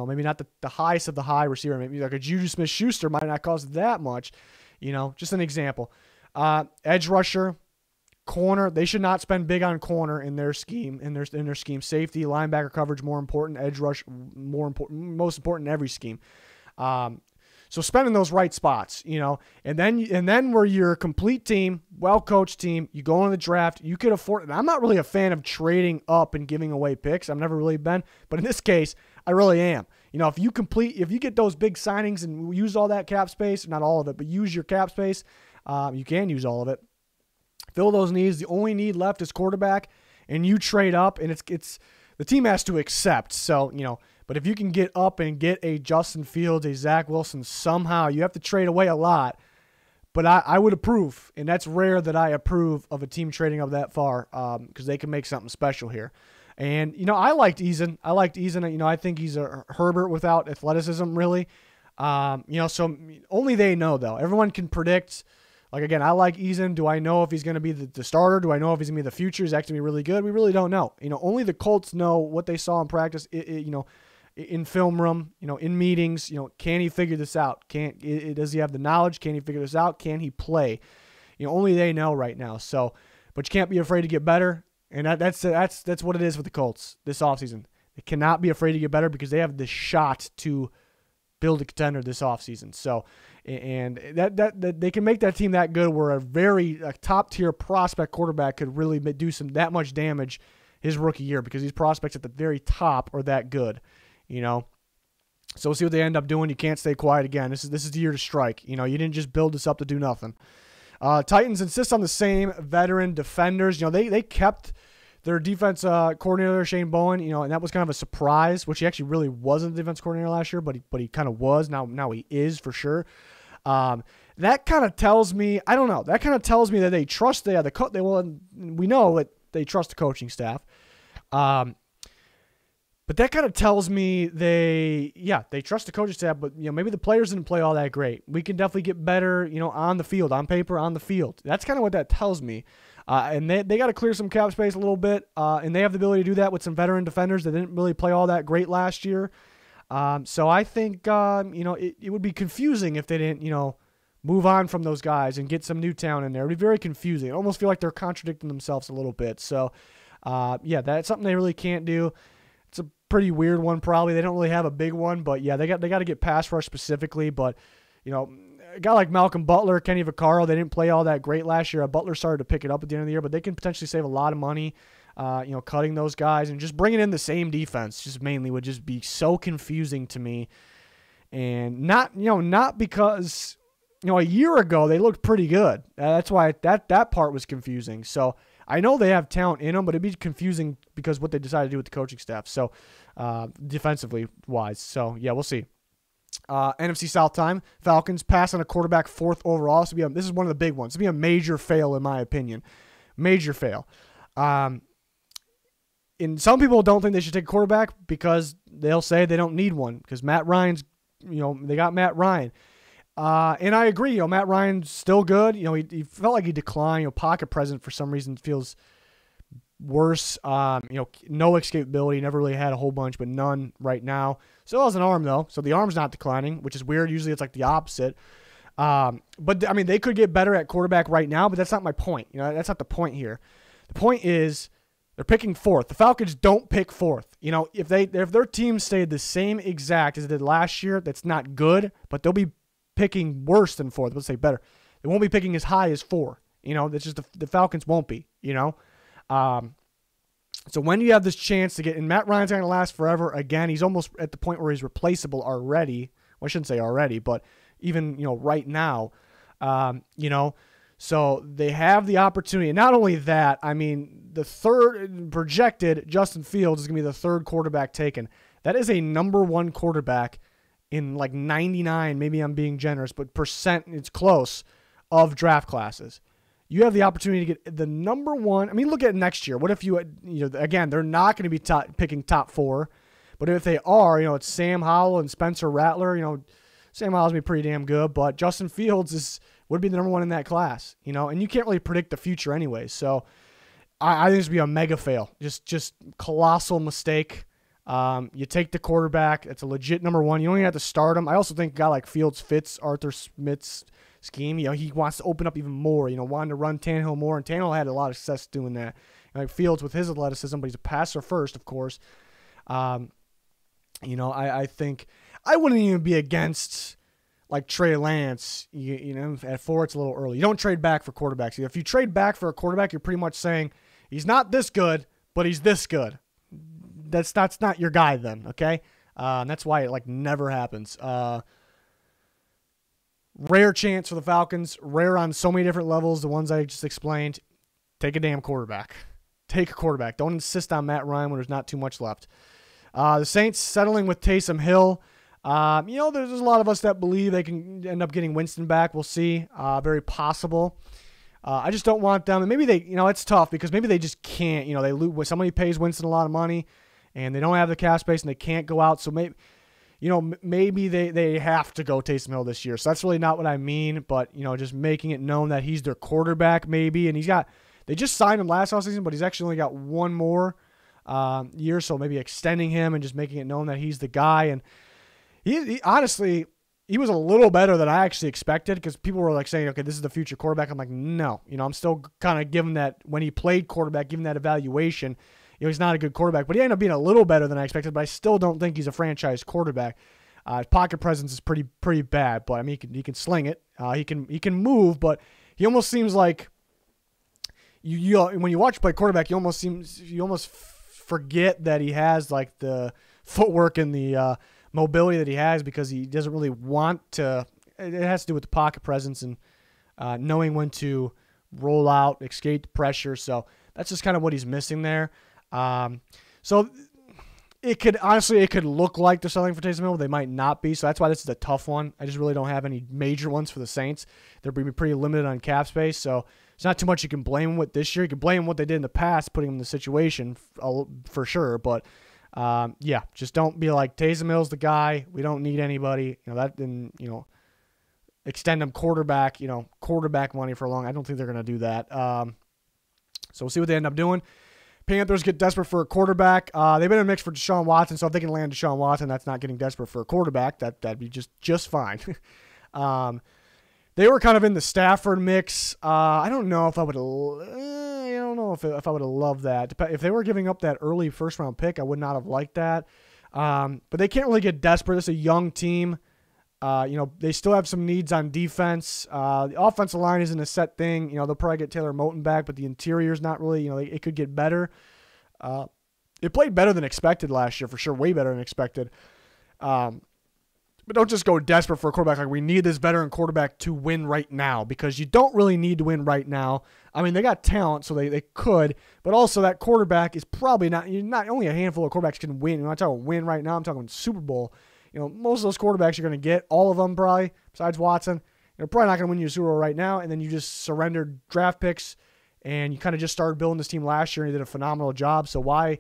maybe not the highest of the high receiver. Maybe like a Juju Smith-Schuster might not cost that much. Just an example. Edge rusher, corner. They should not spend big on corner in their scheme. In their scheme, safety, linebacker coverage more important. Edge rush more important. Most important in every scheme. So spending those right spots, and then where you're a complete team, well-coached team, you go in the draft, you could afford it. I'm not really a fan of trading up and giving away picks. I've never really been, but in this case, I really am. If you get those big signings and use all that cap space, not all of it, but use your cap space, you can use all of it. Fill those needs. The only need left is quarterback, and you trade up, and it's the team has to accept. So, but if you can get up and get a Justin Fields, a Zach Wilson somehow, you have to trade away a lot. But I would approve, and that's rare that I approve of a team trading up that far because they can make something special here. And, I liked Eason. I think he's a Herbert without athleticism, really. So only they know, though. Everyone can predict. Like, again, I like Eason. Do I know if he's going to be the starter? Do I know if he's going to be the future? Is actually really good? We really don't know. Only the Colts know what they saw in practice, in film room, in meetings, can he figure this out? Does he have the knowledge? Can he figure this out? Can he play? Only they know right now. So, but you can't be afraid to get better. And that's what it is with the Colts this offseason. They cannot be afraid to get better because they have the shot to build a contender this offseason. So, and that they can make that team that good where a top-tier prospect quarterback could really do that much damage his rookie year because these prospects at the very top are that good, you know. So we'll see what they end up doing. You can't stay quiet again. This is the year to strike. You know, you didn't just build this up to do nothing. Titans insist on the same veteran defenders. You know, they kept their defense coordinator, Shane Bowen, you know, and that was kind of a surprise, which he actually really wasn't the defense coordinator last year, but he kind of was. Now he is for sure. That kind of tells me, I don't know, that kind of tells me that they trust we know that they trust the coaching staff. But that kind of tells me they trust the coaching staff, but, you know, maybe the players didn't play all that great. We can definitely get better, you know, on the field, on paper, on the field. That's kind of what that tells me. And they got to clear some cap space a little bit, and they have the ability to do that with some veteran defenders that didn't really play all that great last year. So I think, you know, it would be confusing if they didn't, you know, move on from those guys and get some new talent in there. It would be very confusing. I almost feel like they're contradicting themselves a little bit. So, yeah, that's something they really can't do. It's a pretty weird one probably. They don't really have a big one, but, yeah, they got to get pass rush specifically. But, you know, a guy like Malcolm Butler, Kenny Vaccaro, they didn't play all that great last year. Butler started to pick it up at the end of the year, but they can potentially save a lot of money, you know, cutting those guys and just bringing in the same defense just mainly would just be so confusing to me. And not because, you know, a year ago they looked pretty good. That's why that part was confusing. So I know they have talent in them, but it'd be confusing because what they decided to do with the coaching staff. So defensively wise. So, yeah, we'll see. NFC South time. Falcons pass on a quarterback 4th overall. So this is one of the big ones. It'll be a major fail in my opinion. Major fail. And some people don't think they should take a quarterback because they'll say they don't need one because Matt Ryan's, you know, they got Matt Ryan. And I agree, you know, Matt Ryan's still good. You know, he felt like he declined. You know, pocket presence for some reason feels worse. You know, no escapability. Never really had a whole bunch, but none right now. Still has an arm, though, so the arm's not declining, which is weird. Usually it's like the opposite. But, I mean, they could get better at quarterback right now, but that's not my point. You know, that's not the point here. The point is they're picking 4th. The Falcons don't pick 4th. You know, if their team stayed the same exact as it did last year, that's not good, but they'll be picking worse than 4th. Let's say better. They won't be picking as high as 4. You know, that's just the Falcons won't be, you know. So when you have this chance to get, and Matt Ryan's going to last forever again, he's almost at the point where he's replaceable already. Well, I shouldn't say already, but even, you know, right now, you know, so they have the opportunity. And not only that, I mean, the third projected Justin Fields is going to be the 3rd quarterback taken. That is a number 1 quarterback in like 99, maybe I'm being generous, but percent, it's close, of draft classes. You have the opportunity to get the number 1. I mean, look at next year. What if you know, again, they're not going to be picking top 4, but if they are, you know, it's Sam Howell and Spencer Rattler. You know, Sam Howell's be pretty damn good, but Justin Fields would be the number 1 in that class, you know, and you can't really predict the future anyway. So I think this would be a mega fail, just colossal mistake. You take the quarterback. It's a legit number 1. You don't even have to start him. I also think a guy like Fields fits Arthur Smith's scheme. You know, he wants to open up even more, you know, wanting to run Tannehill more, and Tannehill had a lot of success doing that. Like Fields with his athleticism, but he's a passer first, of course. You know, I think I wouldn't even be against like Trey Lance. You know, at 4 it's a little early. You don't trade back for quarterbacks. If you trade back for a quarterback, you're pretty much saying he's not this good, but he's this good. That's not your guy then, okay? And that's why it like never happens. Rare chance for the Falcons. Rare on so many different levels. The ones I just explained. Take a damn quarterback. Take a quarterback. Don't insist on Matt Ryan when there's not too much left. The Saints settling with Taysom Hill. You know, there's a lot of us that believe they can end up getting Winston back. We'll see. Very possible. I just don't want them. And maybe they, you know, it's tough because maybe they just can't. You know, they lose. Somebody pays Winston a lot of money, and they don't have the cap space, and they can't go out. So maybe, you know, maybe they have to go Taysom Hill this year. So that's really not what I mean. But, you know, just making it known that he's their quarterback maybe. And they just signed him last offseason, but he's actually only got 1 more year. So maybe extending him and just making it known that he's the guy. And he honestly, he was a little better than I actually expected because people were like saying, okay, this is the future quarterback. I'm like, no. You know, I'm still kind of giving that, when he played quarterback, giving that evaluation. he's not a good quarterback, but he ended up being a little better than I expected, but I still don't think he's a franchise quarterback. His pocket presence is pretty bad, but I mean, he can sling it. He can move, but he almost seems like when you watch play quarterback, you almost forget that he has like the footwork and the mobility that he has, because he doesn't really want to. It has to do with the pocket presence and knowing when to roll out, escape the pressure. So that's just kind of what he's missing there. So it could look like they're selling for Taysom Hill. They might not be. So that's why this is a tough one. I just really don't have any major ones for the Saints. They're pretty limited on cap space. So it's not too much you can blame them with this year. You can blame them what they did in the past, putting them in the situation for sure. But yeah, just don't be like, Taysom Hill's the guy. We don't need anybody. Extend them quarterback money for long. I don't think they're going to do that. So we'll see what they end up doing. Panthers get desperate for a quarterback. They've been in a mix for Deshaun Watson, so if they can land Deshaun Watson, that's not getting desperate for a quarterback. That'd be just fine. They were kind of in the Stafford mix. I don't know if I would. I don't know if I would have loved that. If they were giving up that early first-round pick, I would not have liked that. But they can't really get desperate. It's a young team. They still have some needs on defense. The offensive line isn't a set thing. They'll probably get Taylor Moton back, but the interior's not really, it could get better. It played better than expected last year, for sure, way better than expected. But don't just go desperate for a quarterback. Like, we need this veteran quarterback to win right now, because you don't really need to win right now. I mean, they got talent, so they could, but also that quarterback is probably not only a handful of quarterbacks can win. I'm not talking win right now. I'm talking Super Bowl. Most of those quarterbacks you're going to get, all of them probably, besides Watson, they're probably not going to win you a Super Bowl right now, and then you just surrendered draft picks, and you kind of just started building this team last year, and you did a phenomenal job, so why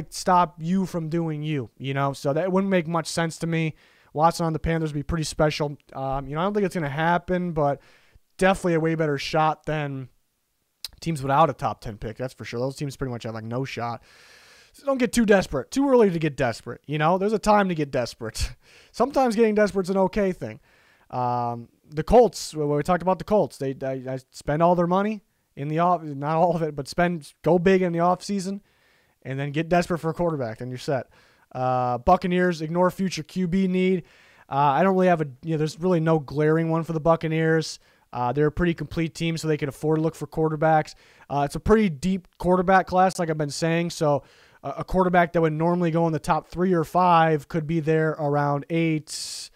stop you from doing you, So that wouldn't make much sense to me. Watson on the Panthers would be pretty special. I don't think it's going to happen, but definitely a way better shot than teams without a top 10 pick, that's for sure. Those teams pretty much have like no shot. So don't get too desperate. Too early to get desperate. There's a time to get desperate. Sometimes getting desperate is an okay thing. The Colts, when we talked about the Colts, they spend all their money in the off, not all of it, but go big in the offseason, and then get desperate for a quarterback, then you're set. Buccaneers, ignore future QB need. I don't really have there's really no glaring one for the Buccaneers. They're a pretty complete team, so they can afford to look for quarterbacks. It's a pretty deep quarterback class, like I've been saying, so a quarterback that would normally go in the top 3 or 5 could be there around 8.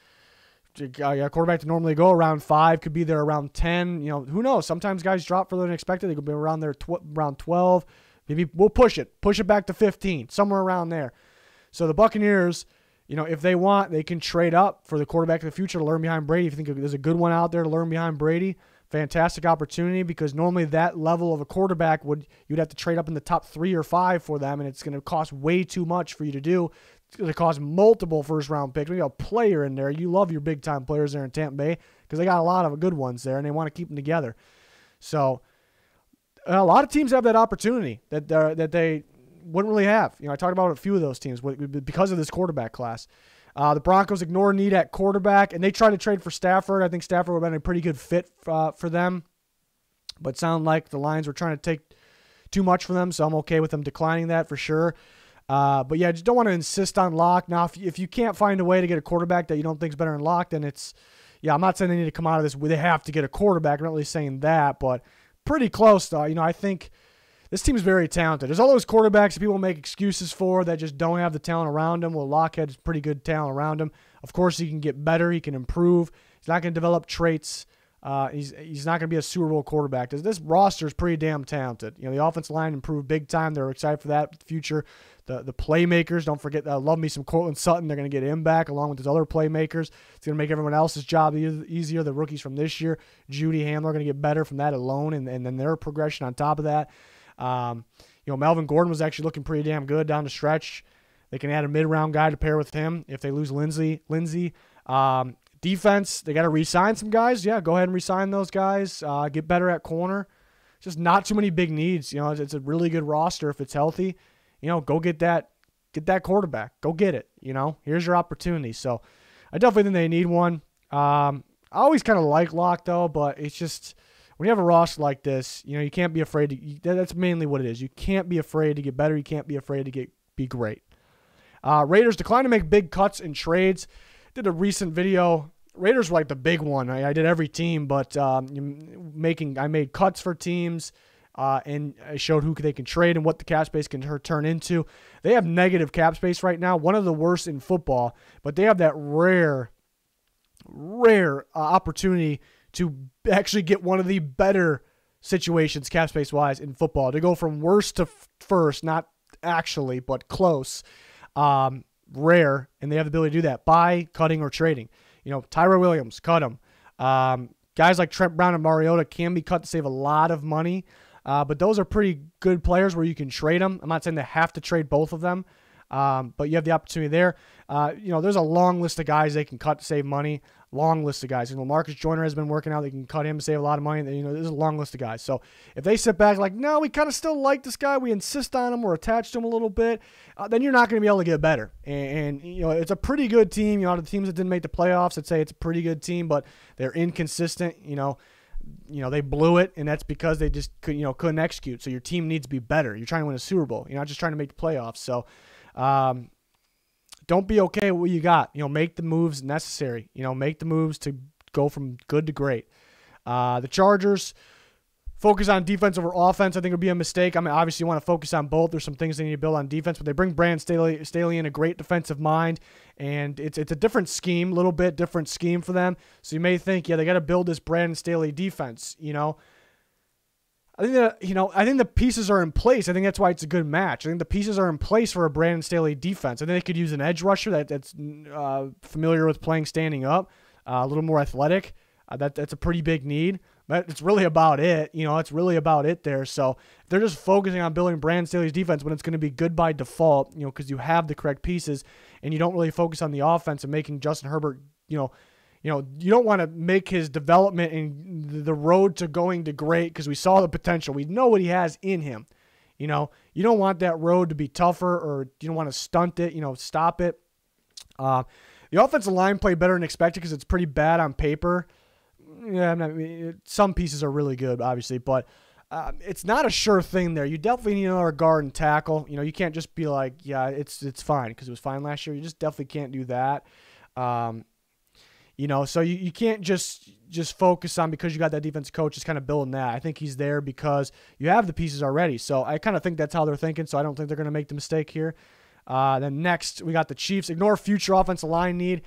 A quarterback to normally go around 5 could be there around 10. Who knows? Sometimes guys drop further than expected. They could be around there around 12. Maybe we'll push it back to 15, somewhere around there. So the Buccaneers, if they want, they can trade up for the quarterback of the future to learn behind Brady. If you think there's a good one out there to learn behind Brady, fantastic opportunity, because normally that level of a quarterback you'd have to trade up in the top 3 or 5 for them, and it's going to cost way too much for you to do. It's going to cost multiple first-round picks. We got a player in there. You love your big-time players there in Tampa Bay, because they got a lot of good ones there, and they want to keep them together. So a lot of teams have that opportunity that they wouldn't really have. I talked about a few of those teams because of this quarterback class. The Broncos ignore need at quarterback, and they tried to trade for Stafford. I think Stafford would have been a pretty good fit for them, but sound like the Lions were trying to take too much from them, so I'm okay with them declining that for sure. But yeah, just don't want to insist on Locke. Now, if you can't find a way to get a quarterback that you don't think is better than Locke, then I'm not saying they need to come out of this where they have to get a quarterback. I'm not really saying that, but pretty close, though. I think this team is very talented. There's all those quarterbacks that people make excuses for that just don't have the talent around them. Well, Locke has pretty good talent around him. Of course, he can get better. He can improve. He's not going to develop traits. He's not going to be a Super Bowl quarterback. This roster is pretty damn talented. The offensive line improved big time. They're excited for that future. The playmakers, don't forget, love me some Cortland Sutton. They're going to get him back along with his other playmakers. It's going to make everyone else's job easier. The rookies from this year, Judy, Hamler, are going to get better from that alone, and then their progression on top of that. Melvin Gordon was actually looking pretty damn good down the stretch. They can add a mid-round guy to pair with him if they lose Lindsey. Defense, they got to re-sign some guys. Yeah, go ahead and re-sign those guys. Get better at corner. Just not too many big needs. It's a really good roster if it's healthy. Go get that quarterback. Go get it. Here's your opportunity. So I definitely think they need one. I always kind of like Locke though, but it's just when you have a roster like this, you can't be afraid to. That's mainly what it is. You can't be afraid to get better. You can't be afraid to be great. Raiders declined to make big cuts and trades. Did a recent video. Raiders were like the big one. I did every team, but I made cuts for teams, and I showed who they can trade and what the cap space can turn into. They have negative cap space right now, one of the worst in football, but they have that rare opportunity to actually get one of the better situations cap space wise in football, to go from worst to first, not actually, but close. Rare, and they have the ability to do that by cutting or trading. Tyrell Williams, cut him. Guys like Trent Brown and Mariota can be cut to save a lot of money, but those are pretty good players where you can trade them. I'm not saying they have to trade both of them, but you have the opportunity there. There's a long list of guys they can cut to save money. Long list of guys. Marcus Joyner has been working out. They can cut him to save a lot of money. There's a long list of guys. So if they sit back like, no, we kind of still like this guy, we insist on him, we're attached to him a little bit, then you're not going to be able to get better. And it's a pretty good team. The teams that didn't make the playoffs, I'd say it's a pretty good team, but they're inconsistent. They blew it, and that's because they just couldn't execute. So your team needs to be better. You're trying to win a Super Bowl. You're not just trying to make the playoffs. So, don't be okay with what you got. Make the moves necessary. Make the moves to go from good to great. The Chargers focus on defense over offense. I think would be a mistake. Obviously you want to focus on both. There's some things they need to build on defense, but they bring Brandon Staley in, a great defensive mind, and it's a different scheme, a little bit different scheme for them. So you may think, yeah, they got to build this Brandon Staley defense. I think the pieces are in place. I think that's why it's a good match. I think the pieces are in place for a Brandon Staley defense. I think they could use an edge rusher that's familiar with playing standing up, a little more athletic. That's a pretty big need. But it's really about it. It's really about it there. So if they're just focusing on building Brandon Staley's defense when it's going to be good by default, because you have the correct pieces, and you don't really focus on the offense and making Justin Herbert, you don't want to make his development and the road to going to great, because we saw the potential. We know what he has in him. You don't want that road to be tougher, or you don't want to stunt it, stop it. The offensive line played better than expected because it's pretty bad on paper. Yeah, some pieces are really good, obviously, but it's not a sure thing there. You definitely need another guard and tackle. You can't just be like, yeah, it's fine because it was fine last year. You just definitely can't do that. So you can't just focus on, because you got that defensive coach, just kind of building that. I think he's there because you have the pieces already. So I kind of think that's how they're thinking. So I don't think they're going to make the mistake here. Then next, we got the Chiefs. Ignore future offensive line need.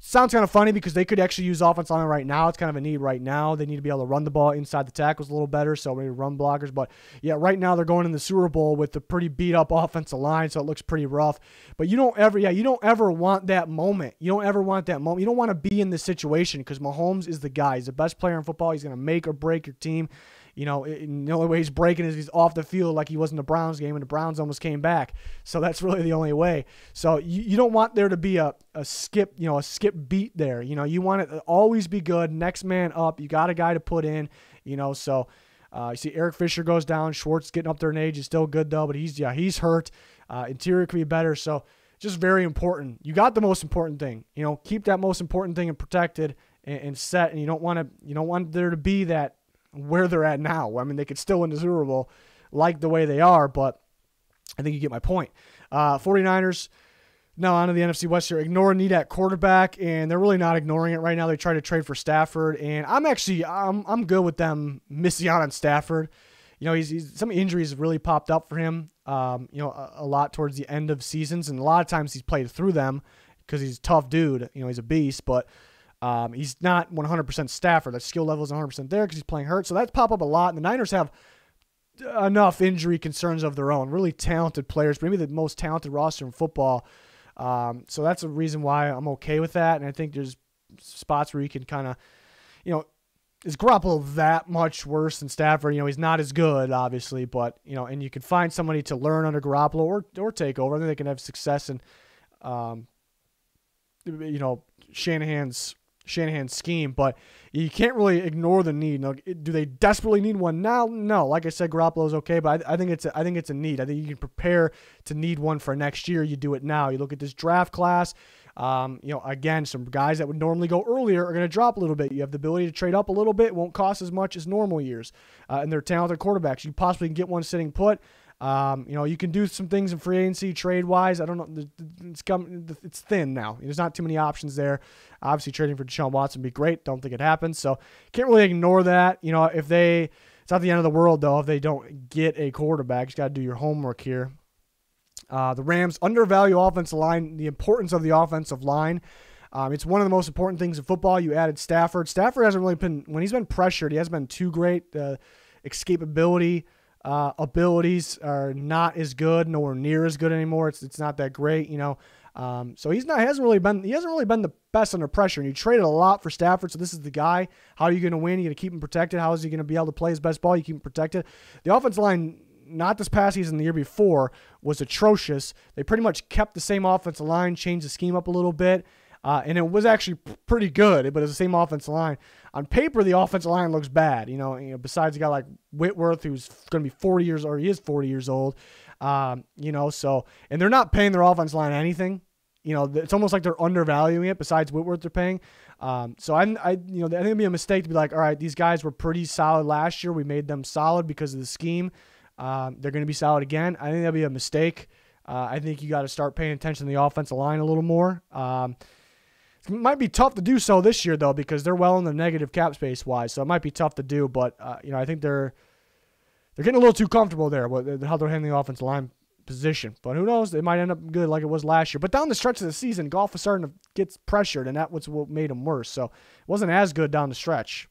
Sounds kind of funny because they could actually use offensive line right now. It's kind of a need right now. They need to be able to run the ball inside the tackles a little better, so maybe run blockers. But, yeah, right now they're going in the Super Bowl with a pretty beat-up offensive line, so it looks pretty rough. But you don't ever want that moment. You don't ever want that moment. You don't want to be in this situation because Mahomes is the guy. He's the best player in football. He's going to make or break your team. The only way he's breaking is he's off the field like he was in the Browns game, and the Browns almost came back. So that's really the only way. So you don't want there to be a skip beat there. You want it to always be good. Next man up. You got a guy to put in. So you see Eric Fisher goes down. Schwartz getting up there in age. He's still good though, but he's hurt. Interior could be better. So just very important. You got the most important thing. Keep that most important thing and protected and set. And you don't want there to be that where they're at now. They could still win the Super Bowl like the way they are, but I think you get my point. 49ers, now on to the NFC West here. Ignore a need at quarterback, and they're really not ignoring it right now. They try to trade for Stafford, and I'm good with them missing out on Stafford. He's some injuries really popped up for him, a lot towards the end of seasons, and a lot of times he's played through them because he's a tough dude. He's a beast, but he's not 100% Stafford. That skill level is 100% there because he's playing hurt. So that's popped up a lot. And the Niners have enough injury concerns of their own. Really talented players, maybe the most talented roster in football. So that's a reason why I'm okay with that. And I think there's spots where you can kind of, is Garoppolo that much worse than Stafford? He's not as good, obviously, but, and you can find somebody to learn under Garoppolo or take over. I think they can have success in, Shanahan's Shanahan's scheme, but you can't really ignore the need. Now, do they desperately need one now? No. Like I said, Garoppolo's okay, but I think it's a need. I think you can prepare to need one for next year. You do it now. You look at this draft class. Again, some guys that would normally go earlier are going to drop a little bit. You have the ability to trade up a little bit. It won't cost as much as normal years. And they're talented quarterbacks. You possibly can get one sitting put. You can do some things in free agency trade-wise. I don't know. It's thin now. There's not too many options there. Obviously, trading for Deshaun Watson would be great. Don't think it happens. So can't really ignore that. It's not the end of the world, though, if they don't get a quarterback. You just got to do your homework here. The Rams undervalue offensive line, the importance of the offensive line. It's one of the most important things in football. You added Stafford. Stafford hasn't really been, when he's been pressured, he hasn't been too great. Escapability abilities are not as good, nowhere near as good anymore. It's not that great, So he hasn't really been the best under pressure. And you traded a lot for Stafford, so this is the guy. How are you going to win? You're going to keep him protected. How is he going to be able to play his best ball? You keep him protected. The offensive line, not this past season, the year before, was atrocious. They pretty much kept the same offensive line, changed the scheme up a little bit, and it was actually pretty good, but it's the same offensive line. On paper, the offensive line looks bad. Besides a guy like Whitworth, who's going to be 40 years, or he is 40 years old. And they're not paying their offensive line anything. It's almost like they're undervaluing it. Besides Whitworth, they're paying. So I think it'd be a mistake to be like, all right, these guys were pretty solid last year. We made them solid because of the scheme. They're going to be solid again. I think that'd be a mistake. I think you got to start paying attention to the offensive line a little more. It might be tough to do so this year, though, because they're well in the negative cap space wise. So it might be tough to do, but I think they're getting a little too comfortable there with how they're handling the offensive line position. But who knows? It might end up good like it was last year. But down the stretch of the season, Goff was starting to get pressured, and that was what made him worse. So it wasn't as good down the stretch.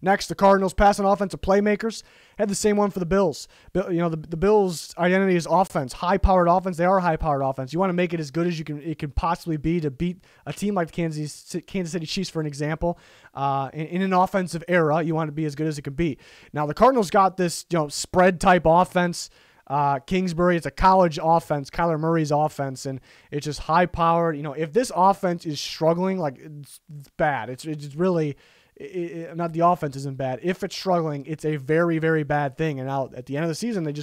Next, the Cardinals passing offensive playmakers had the same one for the Bills. The Bills' identity is offense, high-powered offense. They are a high-powered offense. You want to make it as good as it can possibly be to beat a team like the Kansas City Chiefs, for an example. In an offensive era, you want to be as good as it can be. Now, the Cardinals got this spread-type offense. Kingsbury, it's a college offense, Kyler Murray's offense, and it's just high-powered. If this offense is struggling, like it's bad. It's really. Not the offense isn't bad. If it's struggling, it's a very, very bad thing. And now at the end of the season, they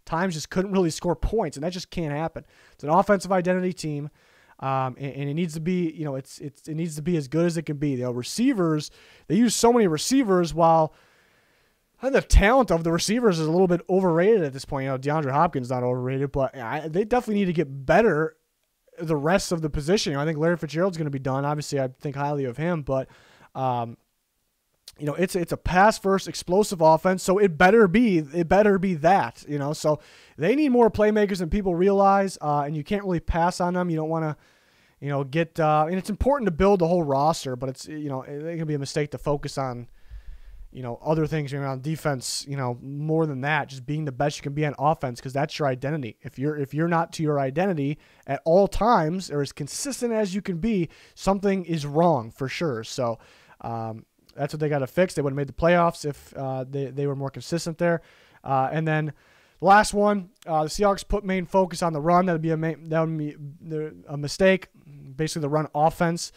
times couldn't really score points, and that just can't happen. It's an offensive identity team, and it needs to be, it needs to be as good as it can be. Receivers, they use so many receivers, while the talent of the receivers is a little bit overrated at this point. DeAndre Hopkins is not overrated, but they definitely need to get better. The rest of the position, I think Larry Fitzgerald's going to be done. Obviously, I think highly of him, but. It's a pass first explosive offense, so it better be that, so they need more playmakers than people realize, and you can't really pass on them. You don't want to, get, and it's important to build the whole roster, but it's, it can be a mistake to focus on, other things around defense, more than that, just being the best you can be on offense, because that's your identity. If you're not to your identity at all times, or as consistent as you can be, something is wrong for sure. So, that's what they got to fix. They would have made the playoffs if they were more consistent there. And then the last one, the Seahawks put main focus on the run. That would be a mistake. Basically, the run offense,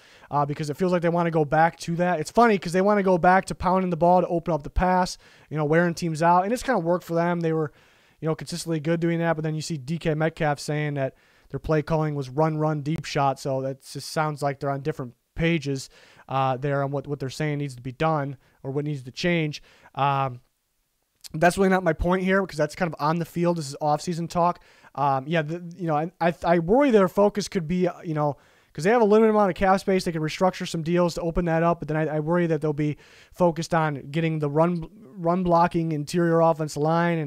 because it feels like they want to go back to that. It's funny because they want to go back to pounding the ball to open up the pass, wearing teams out, and it's kind of worked for them. They were, consistently good doing that. But then you see DK Metcalf saying that their play calling was run, deep shot. So that just sounds like they're on different pages there on what they're saying needs to be done or what needs to change. That's really not my point here, because that's kind of on the field. This is off-season talk. I worry their focus could be, because they have a limited amount of cap space. They can restructure some deals to open that up, but then I worry that they'll be focused on getting the run blocking interior offensive line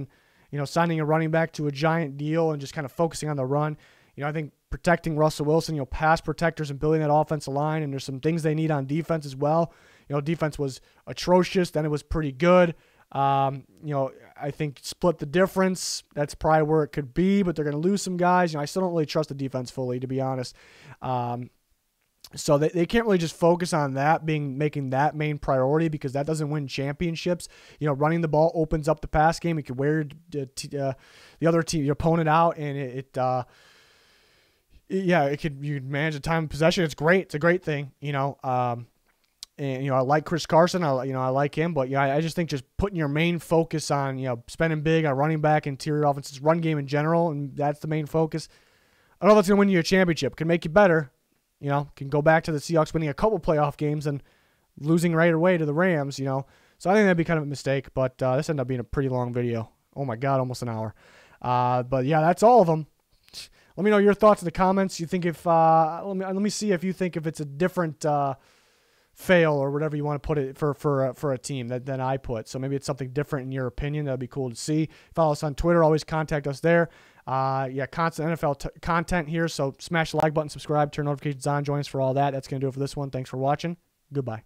and, signing a running back to a giant deal and just kind of focusing on the run. I think protecting Russell Wilson, pass protectors and building that offensive line, and there's some things they need on defense as well. Defense was atrocious, then it was pretty good. I think split the difference. That's probably where it could be, but they're going to lose some guys. I still don't really trust the defense fully, to be honest. So they can't really just focus on that making that main priority, because that doesn't win championships. Running the ball opens up the pass game. It can wear the other team, your opponent out, and yeah, you manage the time of possession. It's great. It's a great thing, you know. And I like Chris Carson. I like him, but I just think just putting your main focus on spending big on running back, interior offenses, run game in general, and that's the main focus. I don't know if that's gonna win you a championship. Can make you better. Can go back to the Seahawks winning a couple playoff games and losing right away to the Rams. So I think that'd be kind of a mistake. But this ended up being a pretty long video. Oh my God, almost an hour. But yeah, that's all of them. Let me know your thoughts in the comments. You think if let me see if you think if it's a different fail or whatever you want to put it for a team than I put. So maybe it's something different in your opinion. That'd be cool to see. Follow us on Twitter. Always contact us there. Constant NFL content here. So smash the like button, subscribe, turn notifications on, join us for all that. That's going to do it for this one. Thanks for watching. Goodbye.